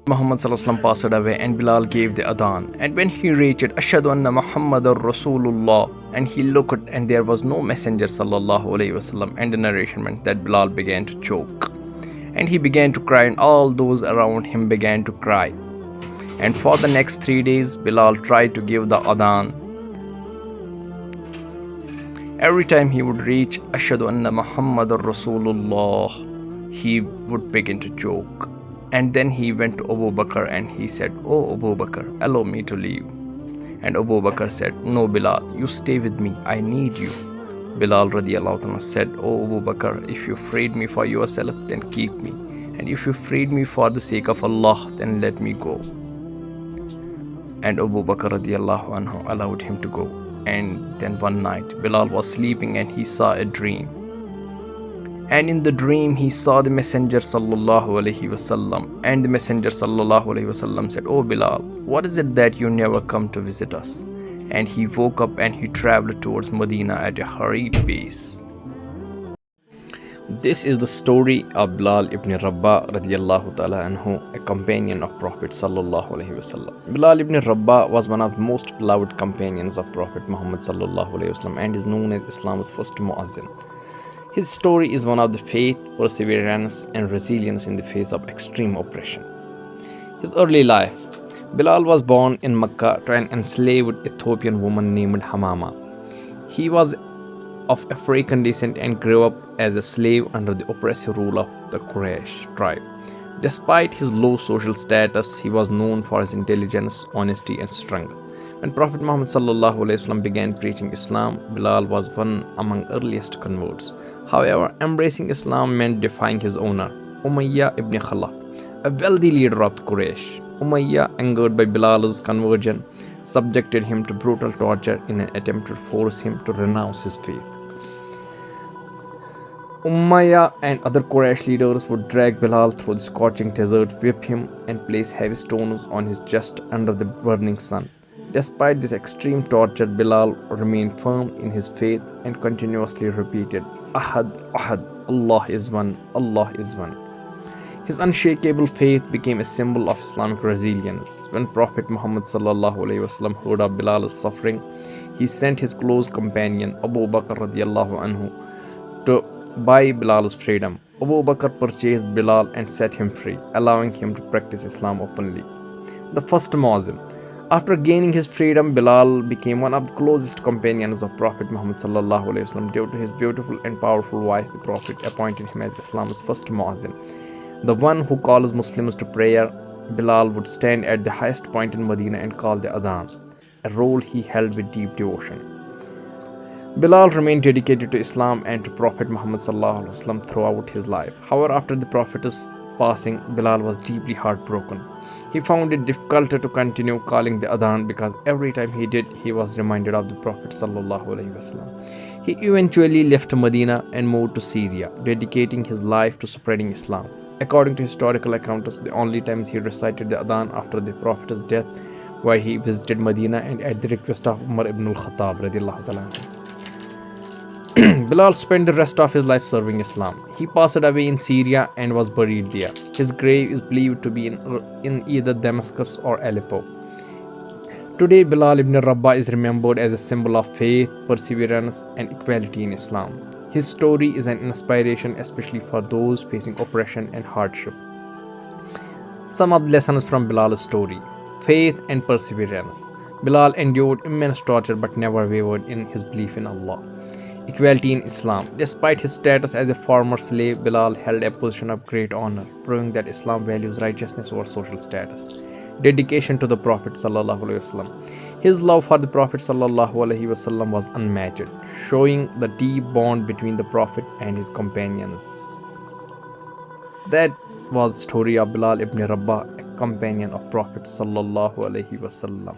Muhammad sallallahu alaihi wasallam passed away and Bilal gave the adhan. And when he reached Ashhadu anna Muhammadar Rasulullah, and he looked and there was no messenger sallallahu alaihi wasallam, and the narration meant that Bilal began to choke. And he began to cry and all those around him began to cry. And for the next 3 days Bilal tried to give the adhan. Every time he would reach Ashhadu anna Muhammadar Rasulullah, he would begin to choke. And then he went to Abu Bakr and he said, "Oh Abu Bakr, allow me to leave." And Abu Bakr said, "No Bilal, you stay with me, I need you." Bilal radiallahu anhu said, "Oh Abu Bakr, if you freed me for yourself, then keep me. And if you freed me for the sake of Allah, then let me go." And Abu Bakr radiallahu anhu allowed him to go. And then one night, Bilal was sleeping and he saw a dream. And in the dream he saw the Messenger sallallahu alaihi wasallam. And the Messenger sallallahu alaihi wasallam said, "Oh Bilal, what is it that you never come to visit us?" And he woke up and he traveled towards Medina at a hurried pace. This is the story of Bilal Ibn Rabah radiallahu ta'ala anhu, a companion of Prophet sallallahu alaihi wasallam. Bilal Ibn Rabah was one of the most beloved companions of Prophet Muhammad sallallahu alaihi wasallam and is known as Islam's first muazzin. His story is one of the faith, perseverance, and resilience in the face of extreme oppression. His early life. Bilal was born in Mecca to an enslaved Ethiopian woman named Hamama. He was of African descent and grew up as a slave under the oppressive rule of the Quraysh tribe. Despite his low social status, he was known for his intelligence, honesty, and strength. When Prophet Muhammad sallallahu alaihi wasallam began preaching Islam, Bilal was one among earliest converts. However, embracing Islam meant defying his owner, Umayyah ibn Khalaf, a wealthy leader of Quraysh. Umayyah, angered by Bilal's conversion, subjected him to brutal torture in an attempt to force him to renounce his faith. Umayyah and other Quraysh leaders would drag Bilal through the scorching desert, whip him, and place heavy stones on his chest under the burning sun. Despite this extreme torture, Bilal remained firm in his faith and continuously repeated, "Ahad, Ahad, Allah is one, Allah is one." His unshakable faith became a symbol of Islamic resilience. When Prophet Muhammad sallallahu alaihi wasallam heard of Bilal's suffering, he sent his close companion Abu Bakr radiallahu anhu to buy Bilal's freedom. Abu Bakr purchased Bilal and set him free, allowing him to practice Islam openly. The first muazzin. After gaining his freedom, Bilal became one of the closest companions of Prophet Muhammad sallallahu alaihi wasallam. Due to his beautiful and powerful voice, the Prophet appointed him as Islam's first muazzin, the one who calls Muslims to prayer. Bilal would stand at the highest point in Medina and call the adhan, a role he held with deep devotion. Bilal remained dedicated to Islam and to Prophet Muhammad sallallahu alaihi wasallam throughout his life. However, after the Prophet's passing, Bilal was deeply heartbroken. He found it difficult to continue calling the adhan because every time he did, he was reminded of the Prophet sallallahu alaihi wasallam. He eventually left Medina and moved to Syria, dedicating his life to spreading Islam. According to historical accounts, the only times he recited the adhan after the Prophet's death were he visited Medina and at the request of Umar ibn al-Khattab radiallahu ta'ala. Bilal spent the rest of his life serving Islam. He passed away in Syria and was buried there. His grave is believed to be in either Damascus or Aleppo. Today, Bilal Ibn Rabah is remembered as a symbol of faith, perseverance, and equality in Islam. His story is an inspiration, especially for those facing oppression and hardship. Some of the lessons from Bilal's story: faith and perseverance. Bilal endured immense torture but never wavered in his belief in Allah. Equality in Islam. Despite his status as a former slave, Bilal held a position of great honor, proving that Islam values righteousness over social status. Dedication to the Prophet sallallahu alaihi wasallam. His love for the Prophet sallallahu alaihi wasallam was unmatched, showing the deep bond between the Prophet and his companions. That was the story of Bilal Ibn Rabah, a companion of Prophet sallallahu alaihi wasallam.